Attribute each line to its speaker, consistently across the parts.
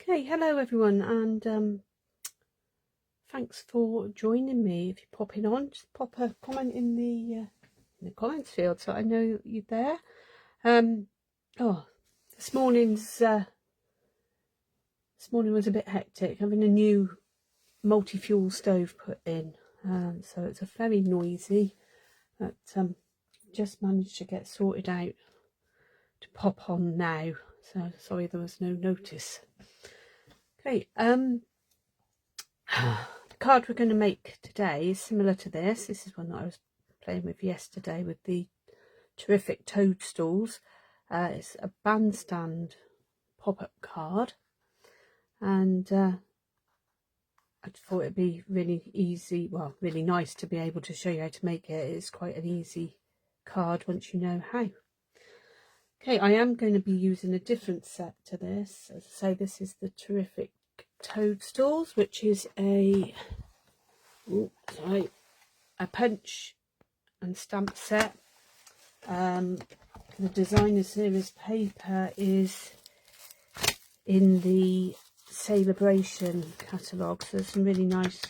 Speaker 1: Okay, hello everyone, and thanks for joining me. If you're popping on, just pop a comment in the comments field so I know you're there. This morning was a bit hectic, having a new multi-fuel stove put in, so it's a very noisy, but just managed to get sorted out to pop on now, so sorry there was no notice. Okay, the card we're going to make today is similar to this. This is one that I was playing with yesterday with the terrific toadstools. It's a bandstand pop-up card, and I thought it'd be really easy, well, really nice to be able to show you how to make it. It's quite an easy card once you know how. Okay, I am going to be using a different set to this. As I say, this is the terrific toadstools, which is a punch and stamp set. The designer series paper is in the Celebration catalogue, so there's some really nice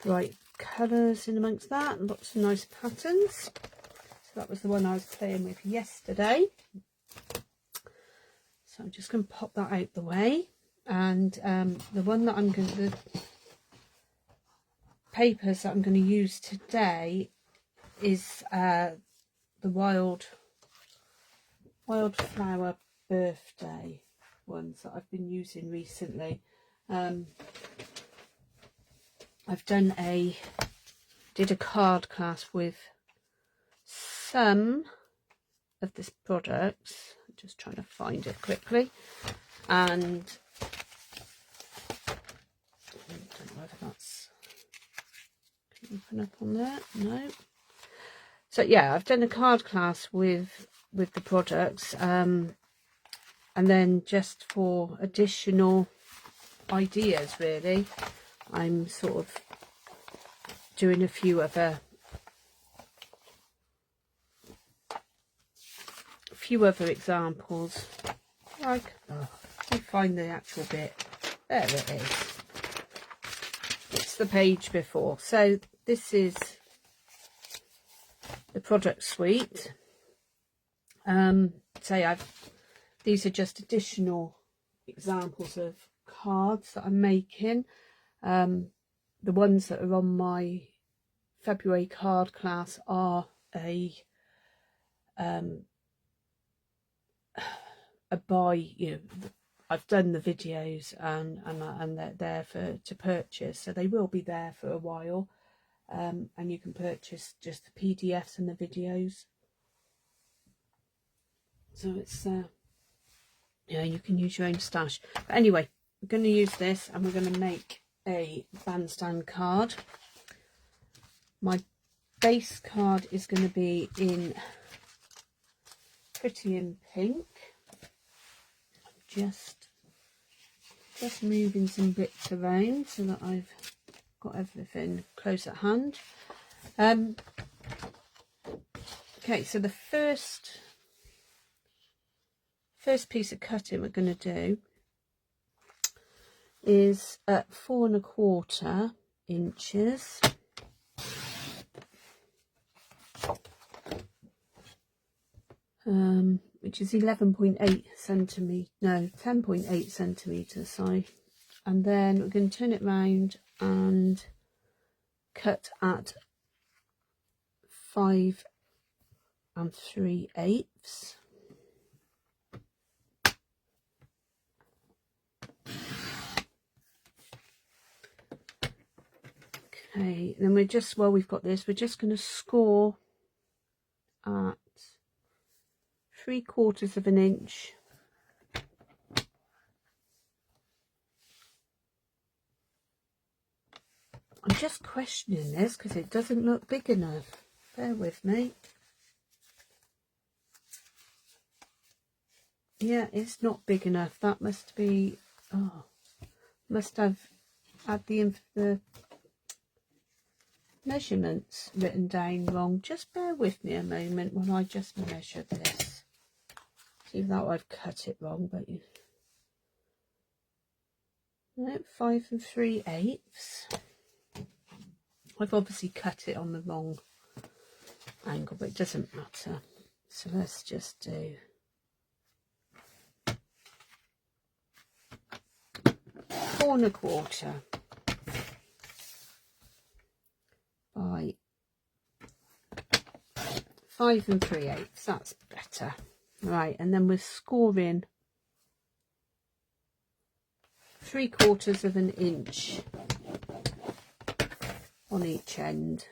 Speaker 1: bright colours in amongst that, and lots of nice patterns. So that was the one I was playing with yesterday, so I'm just going to pop that out the way. And the one that the papers that I'm going to use today is the Wildflower Birthday ones that I've been using recently. I've did a card class with some of this products. I'm just trying to find it quickly, and I don't know whether that's open up on there. No. So yeah, I've done a card class with the products, and then just for additional ideas, really, I'm sort of doing a few other examples. Like, let me find the actual bit. There it is. It's the page before. So this is the product suite. These are just additional examples of cards that I'm making. The ones that are on my February card class are a buy, I've done the videos and they're there to purchase, so they will be there for a while, and you can purchase just the PDFs and the videos. So it's you can use your own stash. But anyway, we're going to use this and we're going to make a bandstand card. My base card is going to be in Pretty in Pink. Just moving some bits around so that I've got everything close at hand. Okay, so the first piece of cutting we're going to do is at 4 1/4 inches. Which is 11.8 centimetres, no, 10.8 centimetres, and then we're going to turn it round and cut at 5 3/8. Okay, then while we've got this, we're just going to score at 3/4 of an inch. I'm just questioning this because it doesn't look big enough. Bear with me. Yeah, it's not big enough. That must be, must have had the measurements written down wrong. Just bear with me a moment when I just measure this. Even though I've cut it wrong, but No, 5 3/8. I've obviously cut it on the wrong angle, but it doesn't matter. So let's just do 4 1/4 by 5 3/8. That's better. Right, and then we're scoring 3/4 of an inch on each end,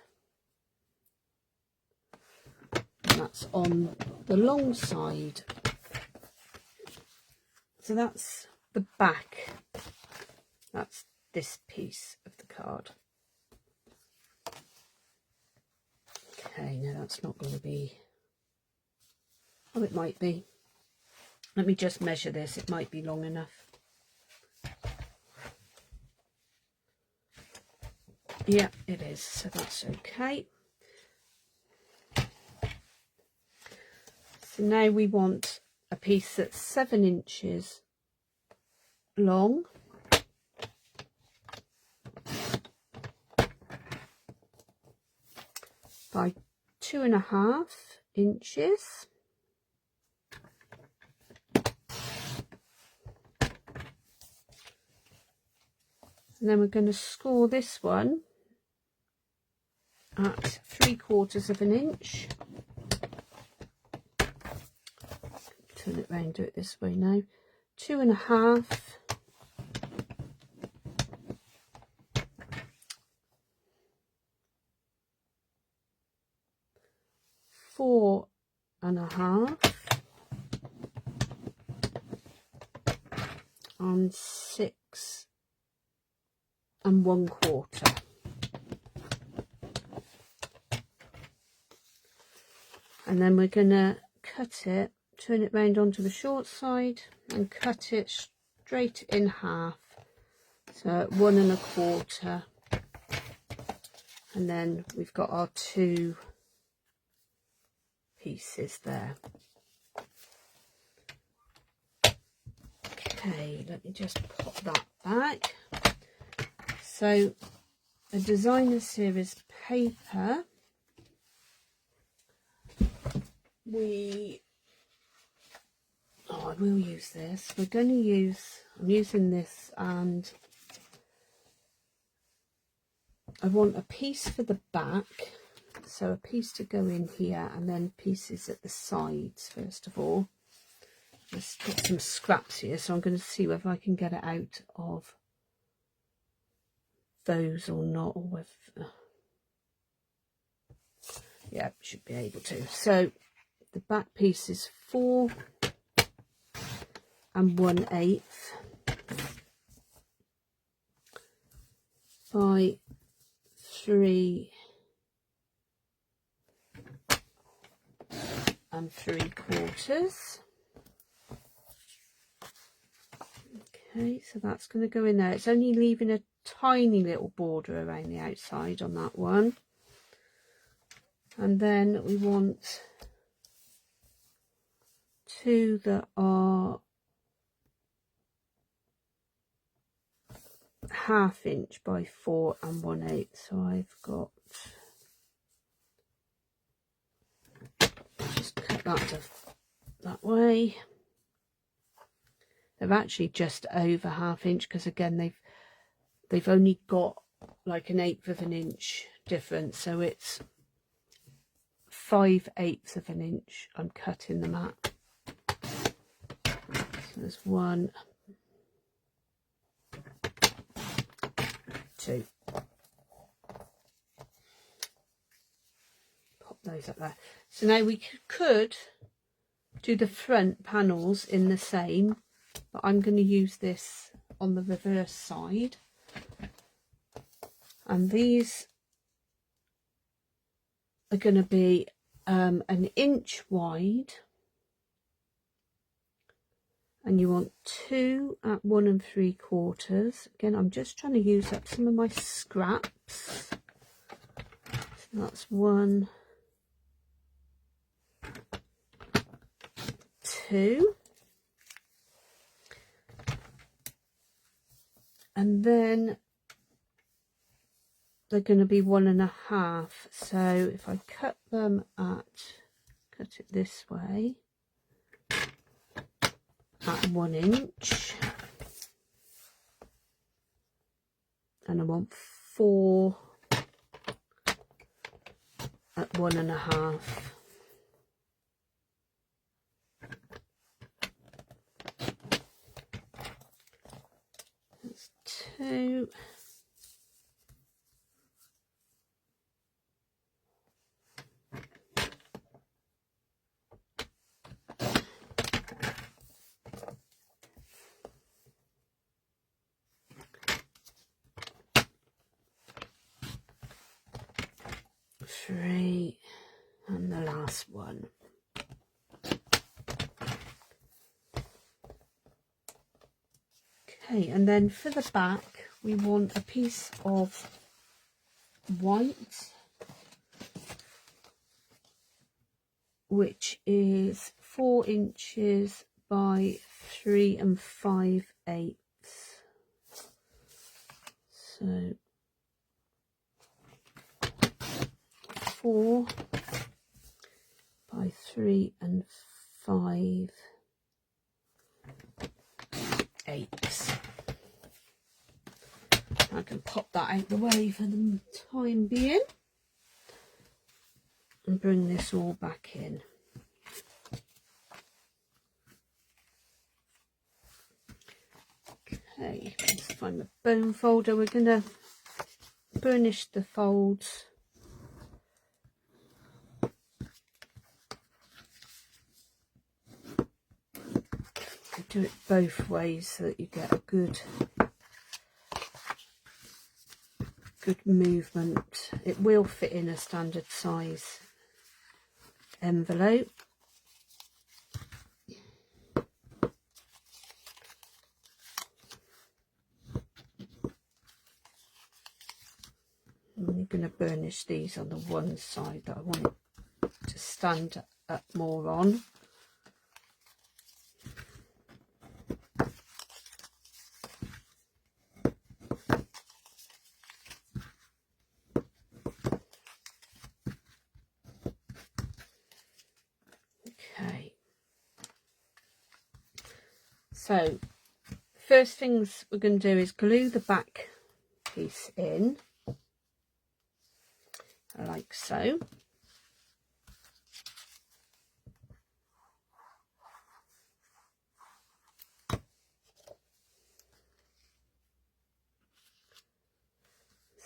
Speaker 1: and that's on the long side. So that's the back, that's this piece of the card. Okay, now that's not going to be, oh, it might be. Let me just measure this, it might be long enough. Yeah, it is, so that's okay. So now we want a piece that's 7 inches long by 2.5 inches. And then we're going to score this one at 3/4 of an inch. Turn it round, do it this way now. 2.5. 4.5 and 6 1/4. And then we're going to cut it, turn it round onto the short side and cut it straight in half. So 1 1/4, and then we've got our 2 pieces there. Okay, let me just pop that back. So a designer series paper, I will use this. We're going to use, I'm using this, and I want a piece for the back, so a piece to go in here and then pieces at the sides first of all. Let's get some scraps here, so I'm going to see whether I can get it out of those or not, or whether, yeah, should be able to. So the back piece is 4 1/8 by 3 3/4. Okay, so that's going to go in there. It's only leaving a tiny little border around the outside on that one. And then we want 2 that are 1/2 inch by 4 1/8. So I've got, just cut that way. They're actually just over 1/2 inch, because again they've only got like 1/8 of an inch difference, so it's 5/8 of an inch I'm cutting them at. So there's 1, 2. Pop those up there. So now we could do the front panels in the same, but I'm going to use this on the reverse side. And these are going to be 1 inch wide, and you want 2 at 1 3/4. Again, I'm just trying to use up some of my scraps. So that's 1, 2. and then they're going to be 1.5. So if I cut it this way at 1 inch, and I want 4 at 1.5. That's 2. Three, and the last one. Okay, and then for the back we want a piece of white, which is 4 inches by 3 5/8. So 4 by 3 5/8. I can pop that out the way for the time being and bring this all back in. Okay, let's find the bone folder. We're going to burnish the folds. Do it both ways so that you get a good movement. It will fit in a standard size envelope. I'm going to burnish these on the one side that I want it to stand up more on. Okay, so first things we're going to do is glue the back piece in, like so.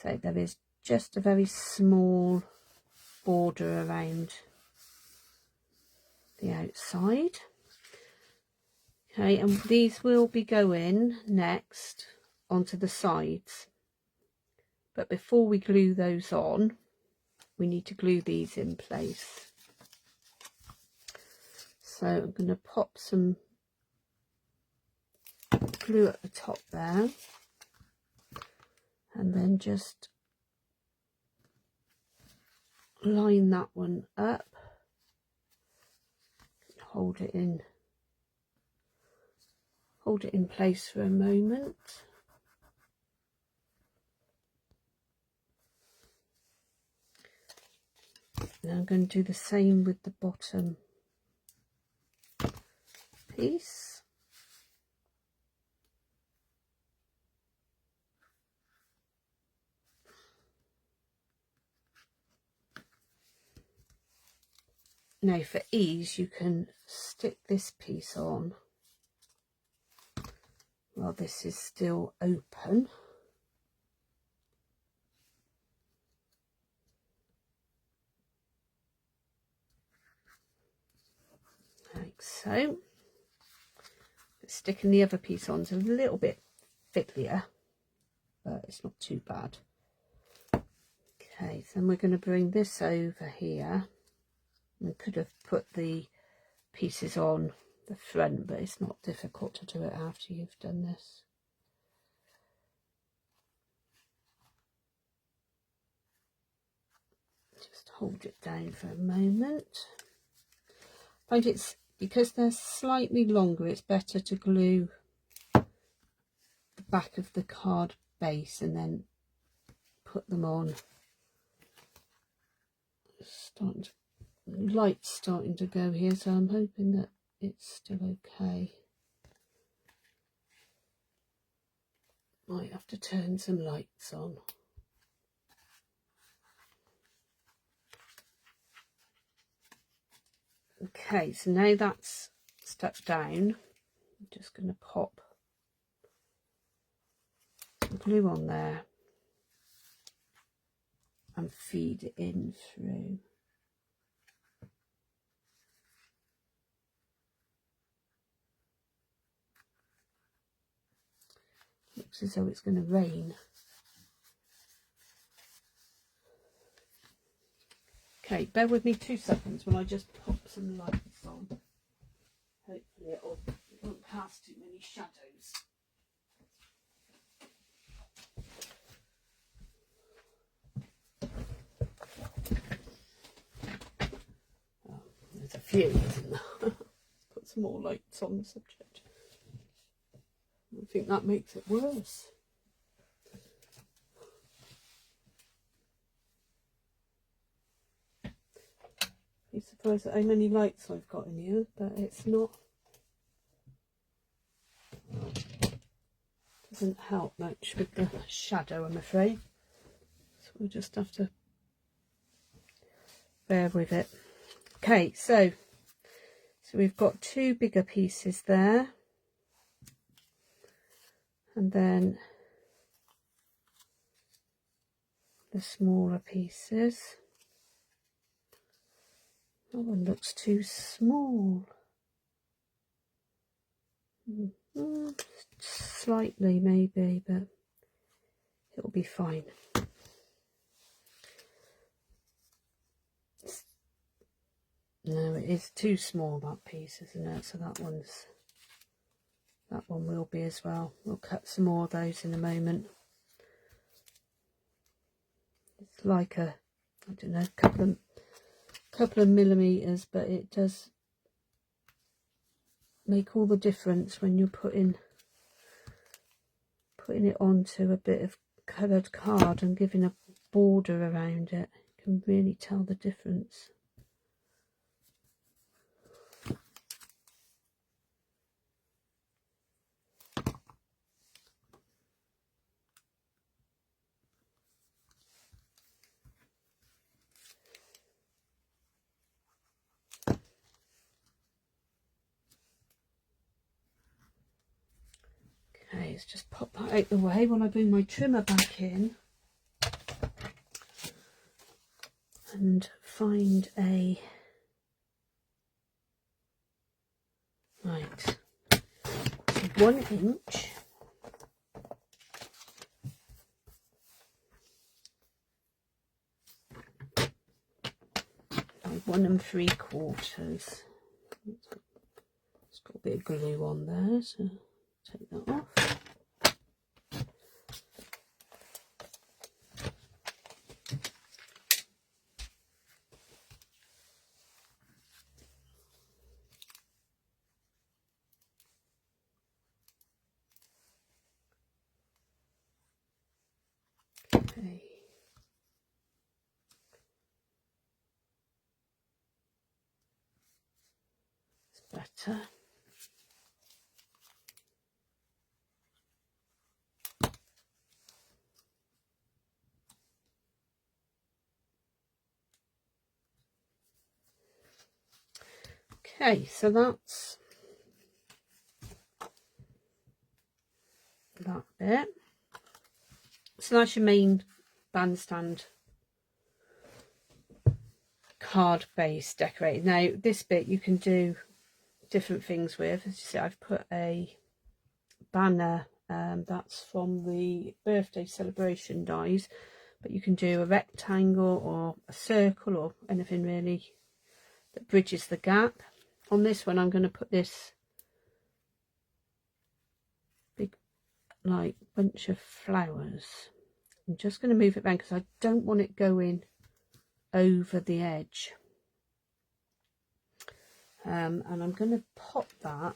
Speaker 1: So there is just a very small border around the outside. Okay, and these will be going next onto the sides. But before we glue those on, we need to glue these in place. So I'm going to pop some glue at the top there, and then just line that one up, hold it in place for a moment. Now I'm going to do the same with the bottom piece. Now for ease, you can stick this piece on while this is still open. Like so. Sticking the other piece on is a little bit fiddlier, but it's not too bad. Okay, so then we're going to bring this over here. I could have put the pieces on the front, but it's not difficult to do it after you've done this. Just hold it down for a moment. I find it's, because they're slightly longer, it's better to glue the back of the card base and then put them on. Light's starting to go here, so I'm hoping that it's still okay. Might have to turn some lights on. Okay, so now that's stuck down, I'm just going to pop some glue on there and feed it in through. Looks as though it's going to rain. Okay, bear with me 2 seconds when I just pop some lights on. Hopefully it won't cast too many shadows. Oh, there's a few, isn't there? Let's put some more lights on the subject. I think that makes it worse. Be surprised at how many lights I've got in here, but it's not. Doesn't help much with the shadow, I'm afraid. So we'll just have to bear with it. Okay, so we've got 2 bigger pieces there, and then the smaller pieces. That one looks too small. Slightly maybe, but it'll be fine. No, it is too small, that piece, isn't it? So that one will be as well. We'll cut some more of those in a moment. It's like a, I don't know, couple of millimeters, but it does make all the difference when you're putting it onto a bit of coloured card and giving a border around it. You can really tell the difference. Okay, let's just pop that out the way while I bring my trimmer back in and find a, right, 1 inch. Like 1 3/4. It's got a bit of glue on there, so take that off. Okay. It's better. Okay, so that's that bit. So that's your main bandstand card base decorated. Now this bit you can do different things with. As you see, I've put a banner that's from the birthday celebration dies, but you can do a rectangle or a circle or anything really that bridges the gap. On this one I'm going to put this big like bunch of flowers. I'm just going to move it around because I don't want it going over the edge, and I'm going to pop that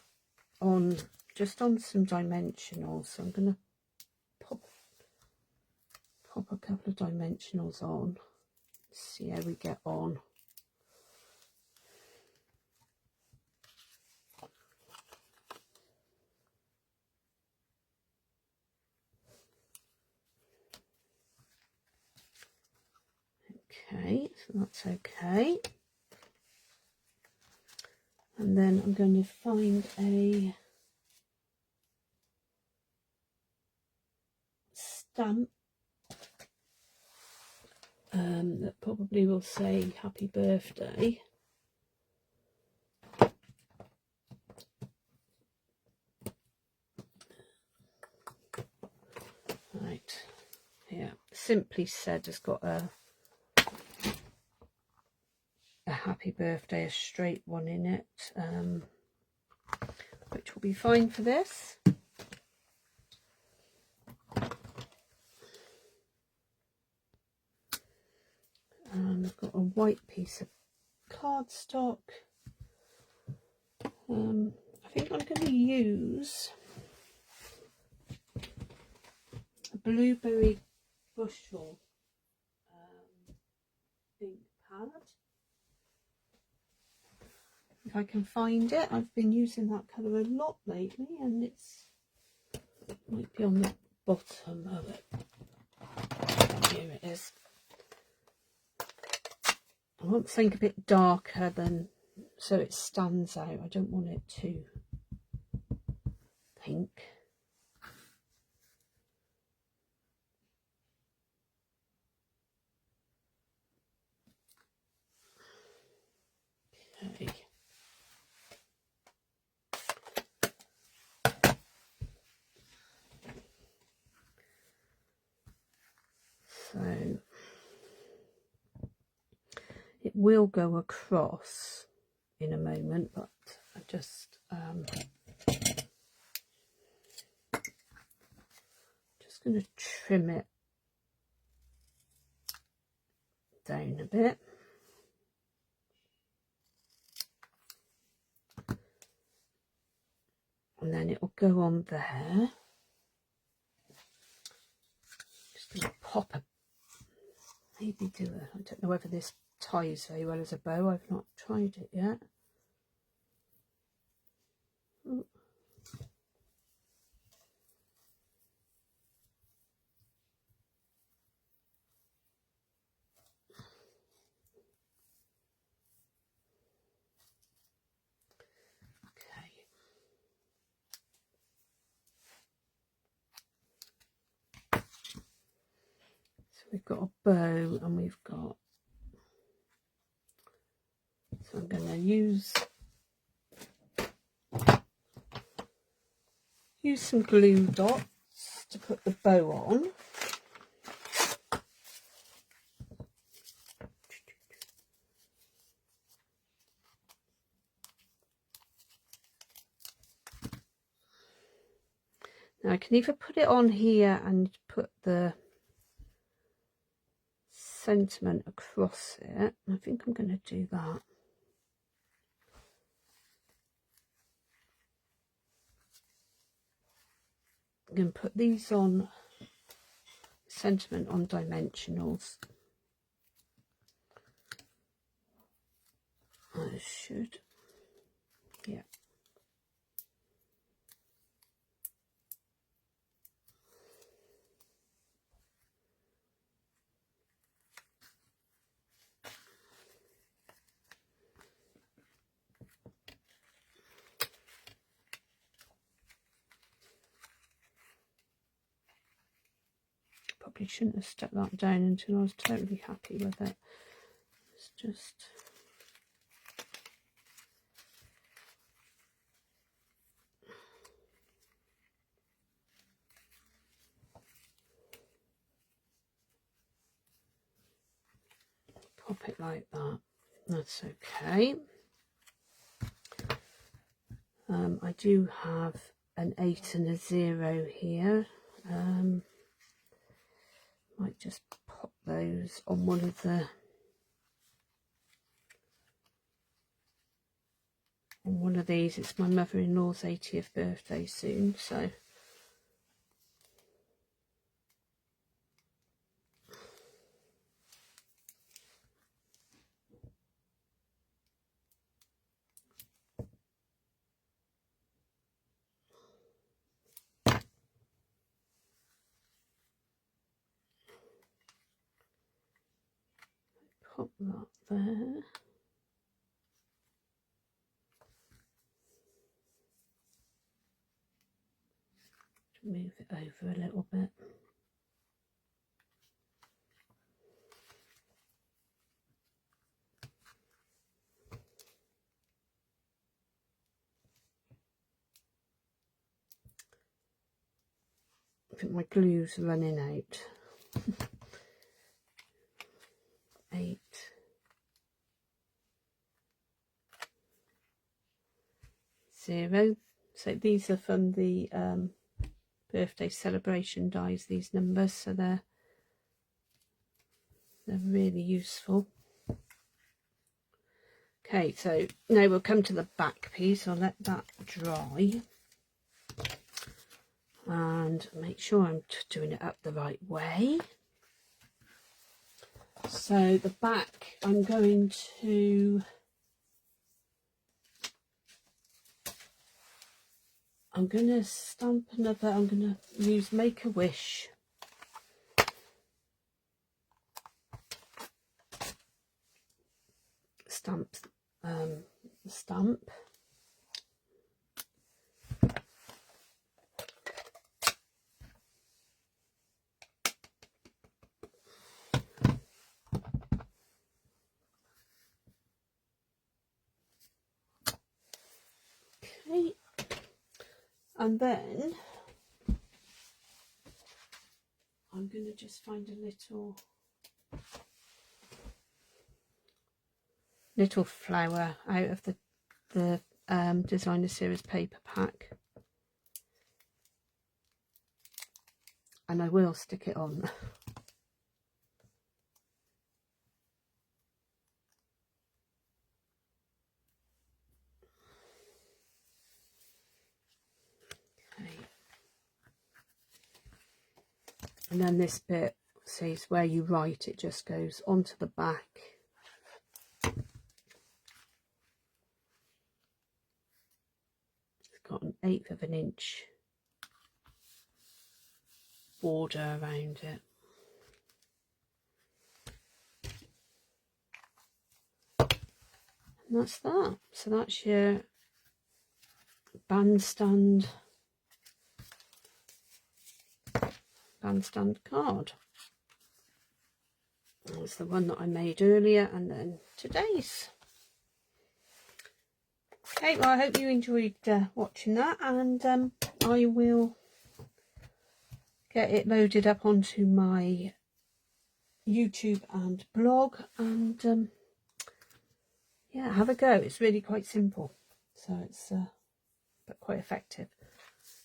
Speaker 1: on just on some dimensionals. So I'm going to pop a couple of dimensionals on, see how we get on. Okay, so that's okay. And then I'm going to find a stamp that probably will say happy birthday. Right, yeah, Simply Said has got a happy birthday, a straight one in it, which will be fine for this. I've got a white piece of cardstock. I think I'm going to use a blueberry bushel ink pad. If I can find it, I've been using that colour a lot lately, and it might be on the bottom of it. Here it is. I want something a bit darker than, so it stands out. I don't want it too pink. Okay. So it will go across in a moment, but I just going to trim it down a bit. And then it will go on there. Just going to pop a, maybe do a, I don't know whether this ties very well as a bow. I've not tried it yet. Ooh. We've got a bow and we've got, so I'm going to use some glue dots to put the bow on. Now I can either put it on here and put the sentiment across it. I think I'm going to do that. I'm going to put these on, sentiment on dimensionals. I should, yeah. Probably shouldn't have stuck that down until I was totally happy with it. It's just pop it like that. That's okay. I do have an 8 and a 0 here. Might just pop those on one of the these. It's my mother-in-law's 80th birthday soon, so Right there. Move it over a little bit. I think my glue's running out. 8. Zero. So these are from the birthday celebration dies, these numbers, so they're really useful. Okay, so now we'll come to the back piece. I'll let that dry and make sure I'm doing it up the right way. So the back, I'm going to stamp another, I'm going to use Make a Wish. Stamp. Okay. And then I'm going to just find a little flower out of the designer series paper pack, and I will stick it on. Okay. And then this bit, see, is where you write, it just goes onto the back. Got an 1/8 of an inch border around it. And that's that. So that's your bandstand card. That's the one that I made earlier, and then today's. Okay, well, I hope you enjoyed watching that, and I will get it loaded up onto my YouTube and blog, and yeah, have a go. It's really quite simple, so it's but quite effective.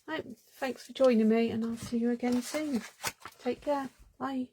Speaker 1: Right, thanks for joining me, and I'll see you again soon. Take care. Bye.